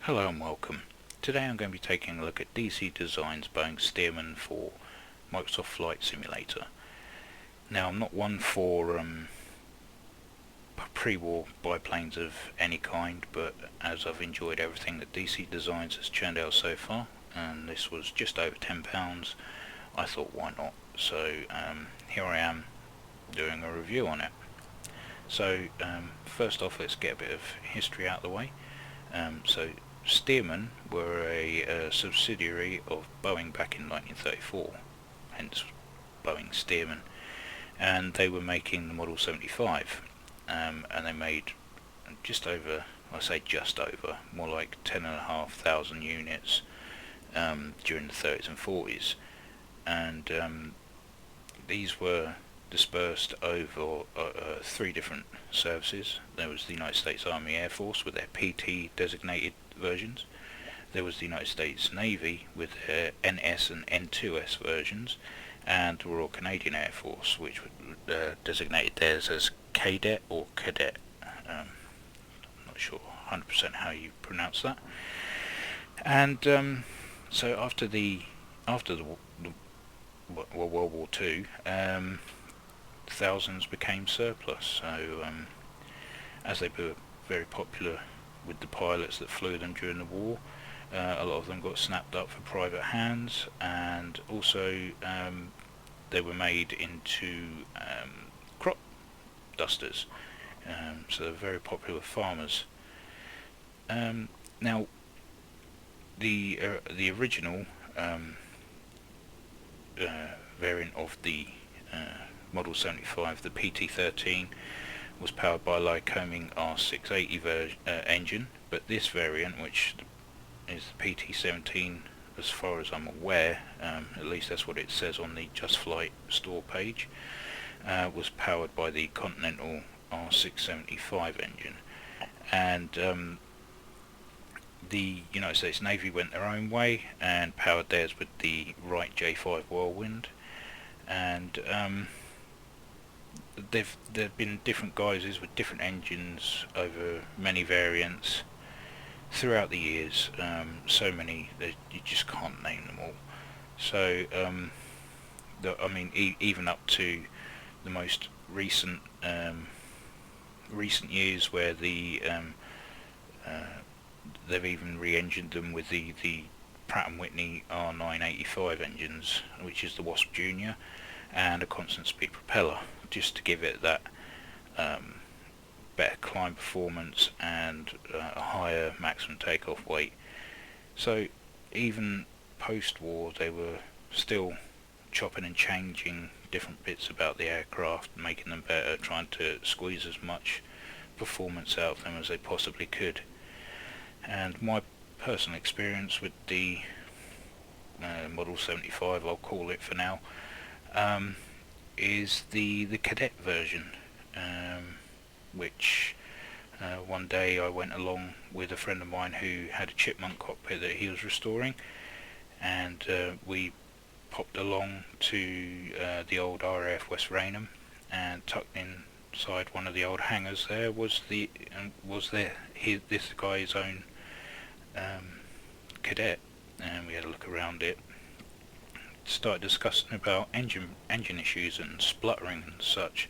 Hello and welcome. Today I'm going to be taking a look at DC Design's Boeing Stearman for Microsoft Flight Simulator. Now I'm not one for pre-war biplanes of any kind, but as I've enjoyed everything that DC Designs has churned out so far, and this was just over £10, I thought why not. So here I am doing a review on it. So first off, let's get a bit of history out of the way. So Stearman were a subsidiary of Boeing back in 1934, hence Boeing Stearman, and they were making the Model 75, and they made just over, I say just over, more like 10,500 units during the 30s and 40s, and these were dispersed over three different services. There was the United States Army Air Force with their PT designated versions. There was the United States Navy with their NS and N2S versions, and the Royal Canadian Air Force, which designated theirs as Cadet or Cadet. I'm not sure 100% how you pronounce that. And so after the World War II, thousands became surplus. So as they were very popular with the pilots that flew them during the war, a lot of them got snapped up for private hands, and also they were made into crop dusters, so they're very popular with farmers. Now the original variant of the Model 75, the PT-17, was powered by a Lycoming R680 engine, but this variant, which is the PT-17 as far as I'm aware, at least that's what it says on the Just Flight store page, was powered by the Continental R675 engine. And the United States Navy went their own way and powered theirs with the Wright J5 Whirlwind, and there've been different guises with different engines over many variants throughout the years, so many that you just can't name them all. So I mean, even up to the most recent years, where the they've even re-engined them with the Pratt & Whitney R985 engines, which is the Wasp Junior, and a constant speed propeller, just to give it that better climb performance and a higher maximum takeoff weight. So even post-war, they were still chopping and changing different bits about the aircraft, making them better, trying to squeeze as much performance out of them as they possibly could. And my personal experience with the Model 75, I'll call it for now, is the Cadet version, which one day I went along with a friend of mine who had a Chipmunk cockpit that he was restoring, and we popped along to the old RAF West Raynham, and tucked inside one of the old hangars there was this guy's own Cadet, and we had a look around it, started discussing about engine issues and spluttering and such,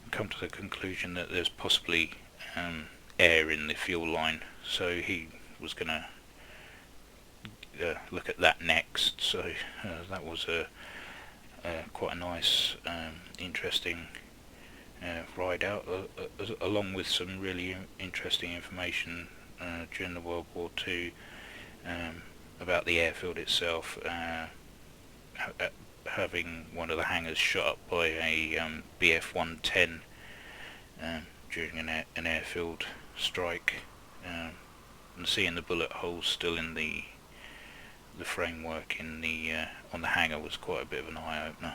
and come to the conclusion that there's possibly air in the fuel line. So he was going to look at that next. So that was quite a nice, interesting ride out, along with some really interesting information during the World War II about the airfield itself, having one of the hangars shot up by a BF-110 during an airfield strike, and seeing the bullet holes still in the framework in the on the hangar was quite a bit of an eye-opener.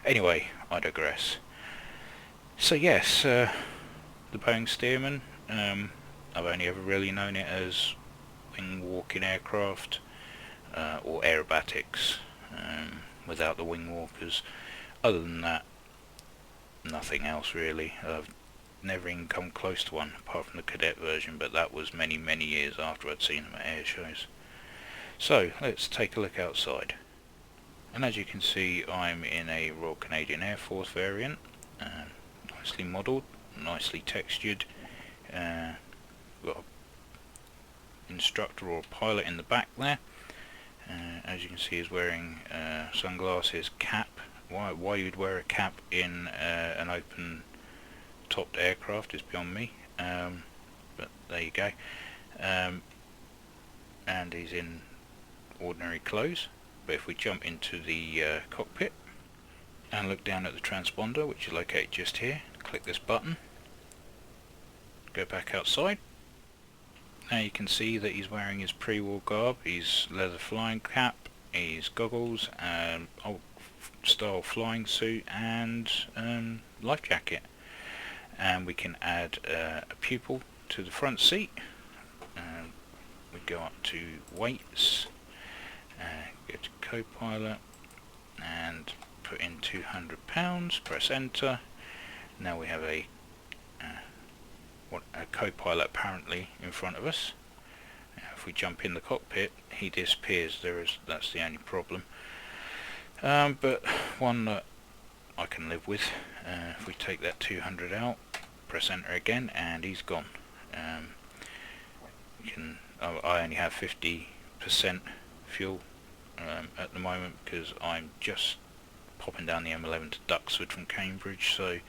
Anyway, I digress. So yes, the Boeing Stearman, I've only ever really known it as wing walking aircraft, or aerobatics, without the wing walkers. Other than that, nothing else really. I've never even come close to one, apart from the cadet version, but that was many years after I'd seen them at air shows. So let's take a look outside. And as you can see, I'm in a Royal Canadian Air Force variant, nicely modelled, nicely textured. Got an instructor or pilot in the back there. As you can see, he's wearing sunglasses, cap. Why you'd wear a cap in an open topped aircraft is beyond me, but there you go. And he's in ordinary clothes. But if we jump into the cockpit and look down at the transponder, which is located just here, click this button, go back outside. Now you can see that he's wearing his pre-war garb, his leather flying cap, his goggles, old style flying suit, and life jacket. And we can add a pupil to the front seat. We go up to weights, go to co-pilot, and put in 200 pounds, press enter. Now we have a co-pilot apparently in front of us. If we jump in the cockpit, he disappears. That's the only problem, but one that I can live with. If we take that 200 out, press enter again, and he's gone. I only have 50% fuel at the moment because I'm just popping down the M11 to Duxford from Cambridge, so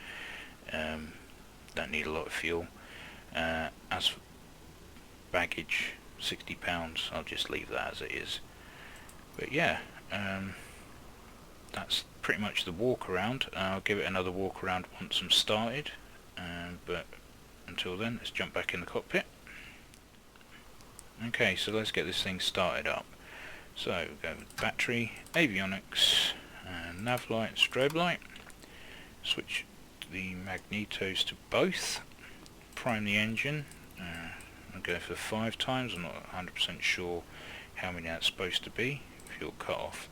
don't need a lot of fuel. As for baggage, £60, I'll just leave that as it is. But yeah, that's pretty much the walk around. I'll give it another walk around once I'm started, but until then, let's jump back in the cockpit. Okay, so let's get this thing started up. So go with battery, avionics, nav light, strobe light. Switch the magnetos to both. Prime the engine. I'll go for 5 times. I'm not 100% sure how many that's supposed to be. Fuel cut off.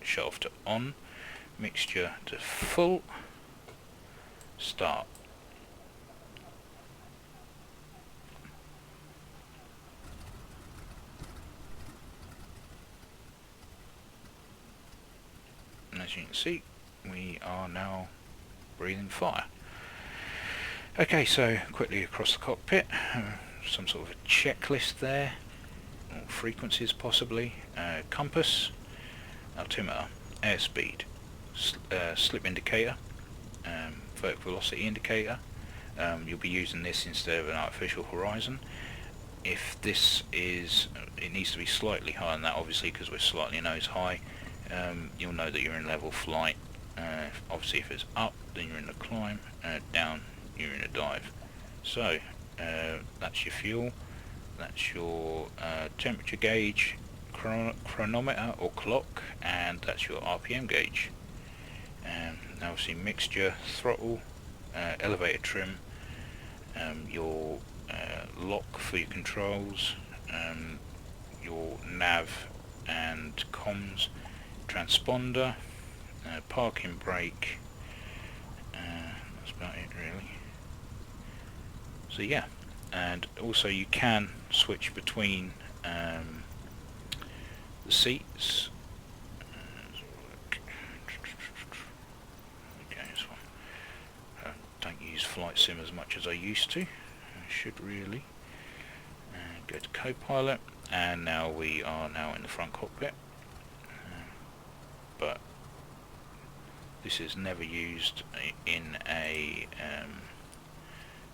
Shut off to on. Mixture to full. Start. And as you can see, we are now breathing fire. Okay, so quickly across the cockpit, some sort of a checklist there, or frequencies possibly, compass, altimeter, airspeed, slip indicator, vertical velocity indicator. You'll be using this instead of an artificial horizon. If this is, it needs to be slightly higher than that, obviously, because we're slightly nose high. You'll know that you're in level flight. Obviously if it's up, then you're in a climb, down, you're in a dive. So that's your fuel, that's your temperature gauge, chronometer or clock, and that's your RPM gauge. Now obviously mixture, throttle, elevator trim, your lock for your controls, your nav and comms, transponder, parking brake, that's about it really. So yeah, and also you can switch between the seats. Okay, this one. Don't use flight sim as much as I used to. I should really. Go to co-pilot, and now we are now in the front cockpit. But this is never used in a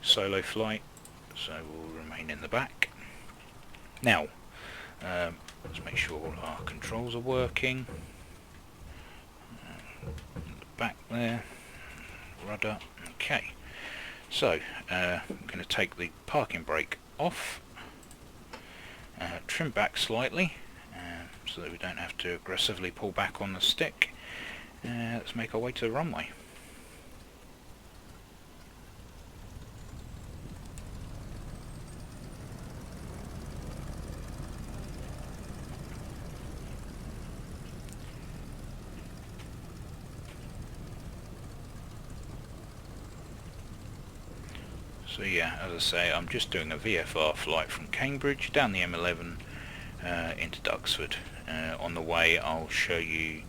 solo flight, so we'll remain in the back. Now, let's make sure all our controls are working. In the back there, rudder. Okay, so I'm going to take the parking brake off, trim back slightly, so that we don't have to aggressively pull back on the stick. Let's make our way to the runway. So yeah, as I say, I'm just doing a VFR flight from Cambridge down the M11 into Duxford. On the way I'll show you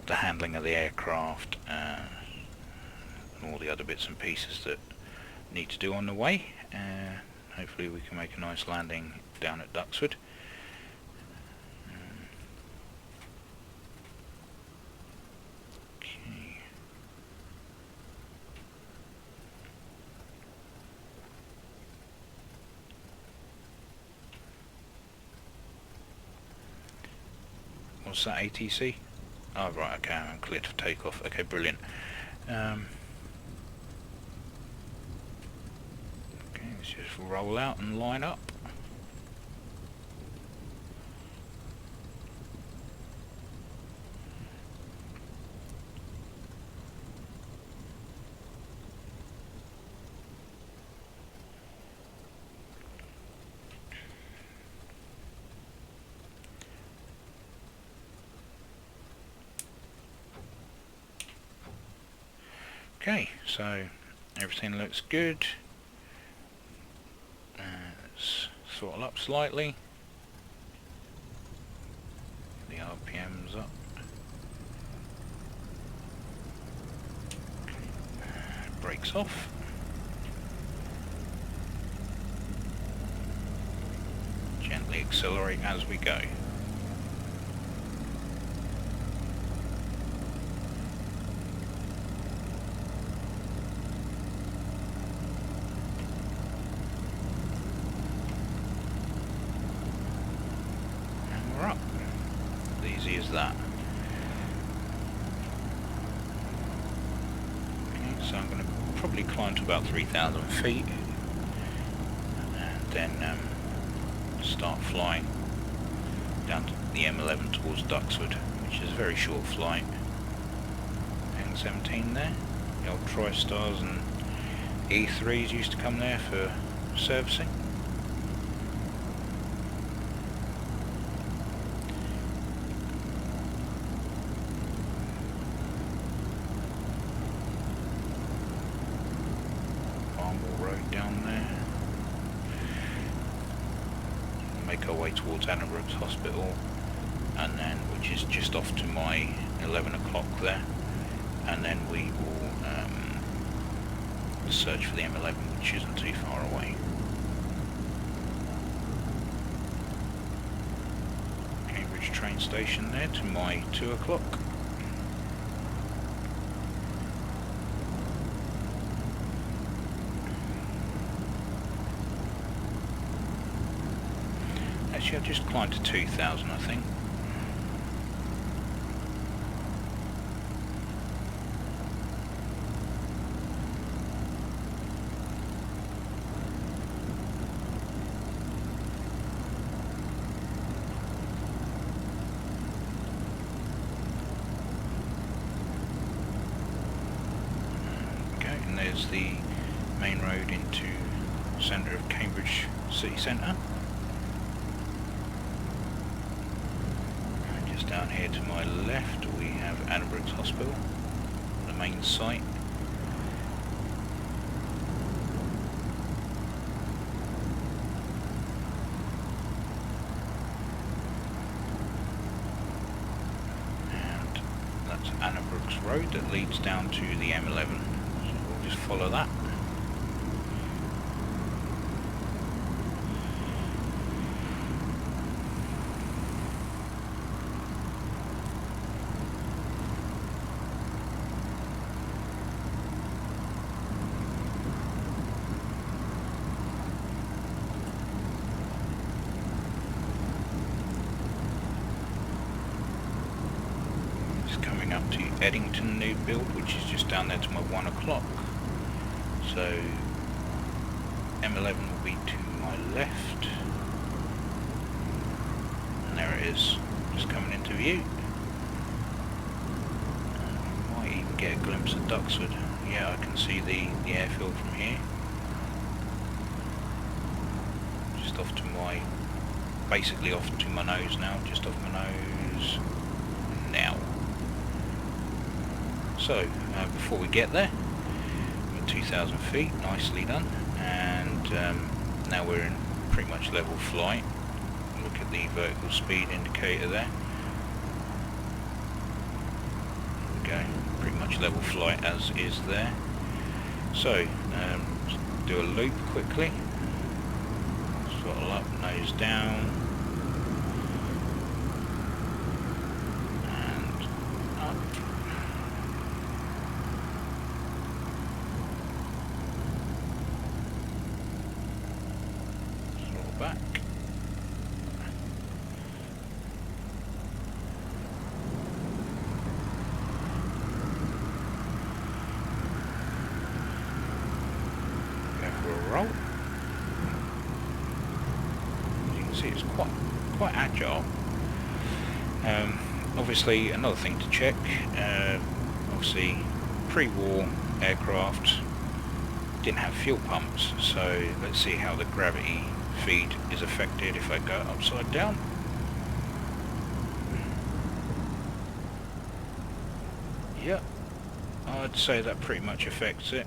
the handling of the aircraft and all the other bits and pieces that need to do on the way. Hopefully we can make a nice landing down at Duxford. Okay. What's that, ATC? Oh right, okay, I'm cleared for takeoff. Okay, brilliant. Okay, let's just roll out and line up. Okay, so everything looks good. Let's throttle up slightly. The RPM's up. Okay. Brakes off. Gently accelerate as we go. Up. As easy as that. Okay, so I'm going to probably climb to about 3,000 feet and then start flying down to the M11 towards Duxford, which is a very short flight. FS2017 there, the old TriStars and E3s used to come there for servicing. Down there. Make our way towards Addenbrooke's Hospital, and then which is just off to my 11 o'clock there, and then we will search for the M11, which isn't too far away. Cambridge train station there to my 2 o'clock. Actually, I've just climbed to 2,000, I think. Okay, and there's the main road into the centre of Cambridge city centre. Down here to my left we have Addenbrooke's Hospital, the main site. And that's Addenbrooke's Road that leads down to the M11. So we'll just follow that. Coming up to Eddington new build, which is just down there to my 1 o'clock. So M11 will be to my left, and there it is, just coming into view. Might even get a glimpse of Duxford. Yeah, I can see the airfield from here. Just off to my, basically off to my nose now, just off my nose now. So, before we get there, we're at 2,000 feet, nicely done. and now we're in pretty much level flight. Look at the vertical speed indicator there. There we go, pretty much level flight as is there. So let's do a loop quickly. Throttle up, nose down, and up. Throttle back. Go for a roll. See, it's quite agile. Obviously, another thing to check. Obviously, pre-war aircraft didn't have fuel pumps, so let's see how the gravity feed is affected if I go upside down. Yep, I'd say that pretty much affects it.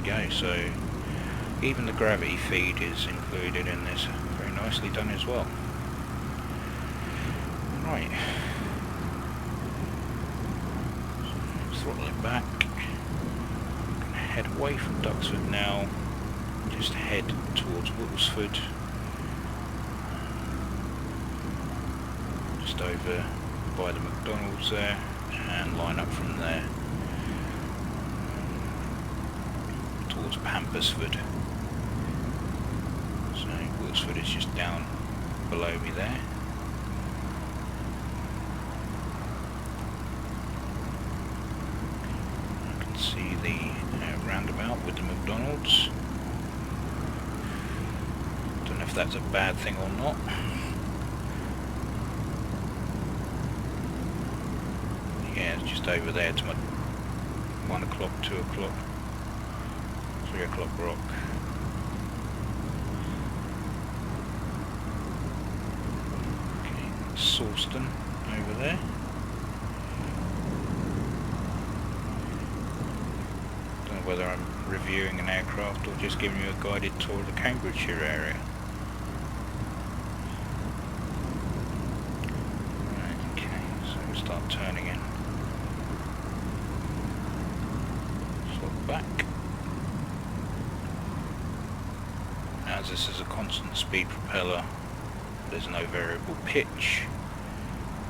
Go, so even the gravity feed is included in this. Very nicely done as well. Right, so throttle it back. I'm going to head away from Duxford now, just head towards Whittlesford, just over by the McDonald's there, and line up from there towards Pampersford. So Whittlesford is just down below me there. I can see the roundabout with the McDonald's. Don't know if that's a bad thing or not. Yeah, it's just over there to my 1 o'clock, 2 o'clock. 3 o'clock rock. Okay, Sawston over there. Don't know whether I'm reviewing an aircraft or just giving you a guided tour of the Cambridgeshire area. Right, okay, so we'll start turning in. Slot back. As this is a constant speed propeller, there's no variable pitch,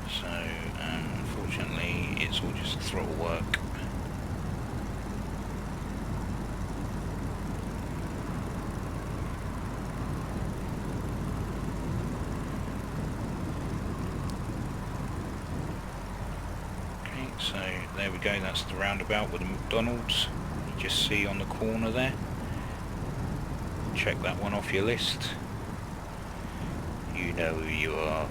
so unfortunately it's all just throttle work. Okay, so there we go, that's the roundabout with the McDonald's. You just see on the corner there. Check that one off your list. You know who you are.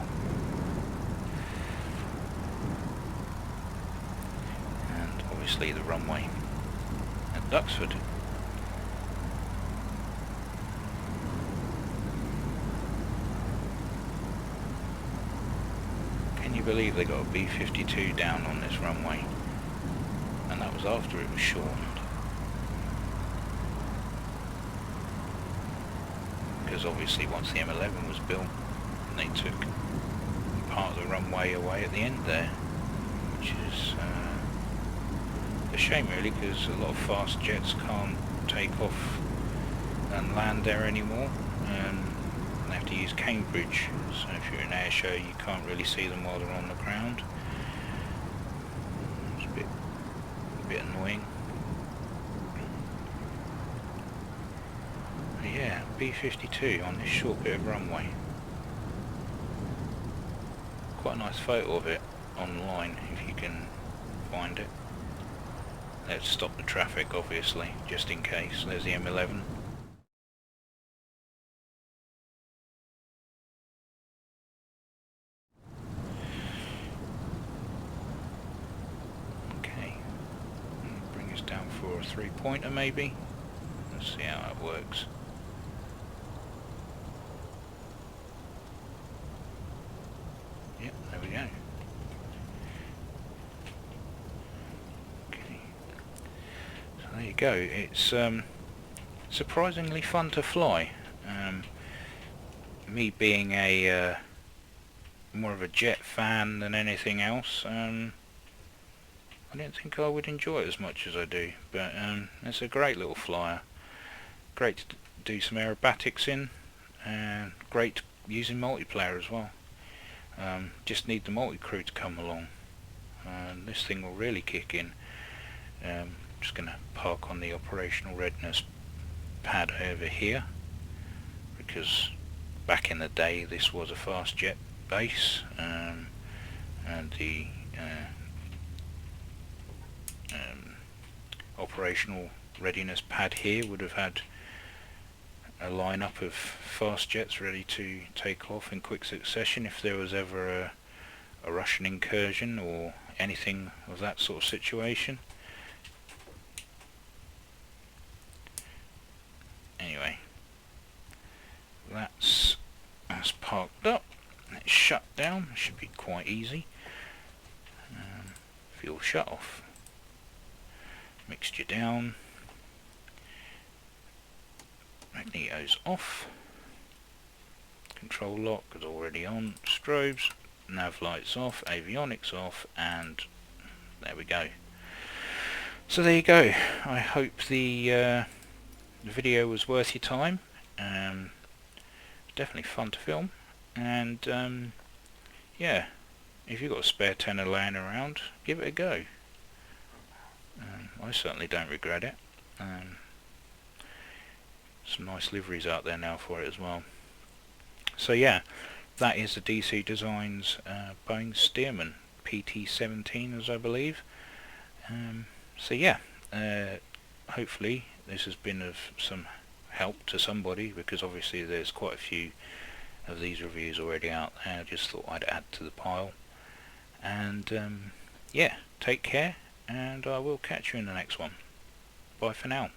And obviously the runway at Duxford. Can you believe they got a B-52 down on this runway? And that was after it was shortened. Because obviously once the M11 was built, they took part of the runway away at the end there, which is a shame really, because a lot of fast jets can't take off and land there anymore. They have to use Cambridge, so if you're in an air show you can't really see them while they're on the ground. It's a bit annoying. Yeah, B-52 on this short bit of runway. Quite a nice photo of it online if you can find it. Let's stop the traffic obviously, just in case. There's the M11. Okay, bring us down for a 3-pointer maybe. Let's see how that works. Yep, there we go. go. It's surprisingly fun to fly. Me being a more of a jet fan than anything else, I didn't think I would enjoy it as much as I do, but it's a great little flyer. Great to do some aerobatics in, and great using multiplayer as well. Just need the multi-crew to come along, and this thing will really kick in. Just going to park on the operational readiness pad over here, because back in the day this was a fast jet base, and the operational readiness pad here would have had a lineup of fast jets ready to take off in quick succession if there was ever a Russian incursion or anything of that sort of situation. Anyway, that's parked up. It's shut down. It should be quite easy. Fuel shut off. Mixture down. Magnetos off. Control lock is already on. Strobes. Nav lights off. Avionics off. And there we go. So there you go. I hope the video was worth your time. It's definitely fun to film. And yeah, if you've got a spare tenner laying around, give it a go. I certainly don't regret it. Some nice liveries out there now for it as well. So yeah, that is the DC Designs Boeing Stearman PT-17, as I believe. So yeah, hopefully this has been of some help to somebody, because obviously there's quite a few of these reviews already out there. I just thought I'd add to the pile. And yeah, take care, and I will catch you in the next one. Bye for now.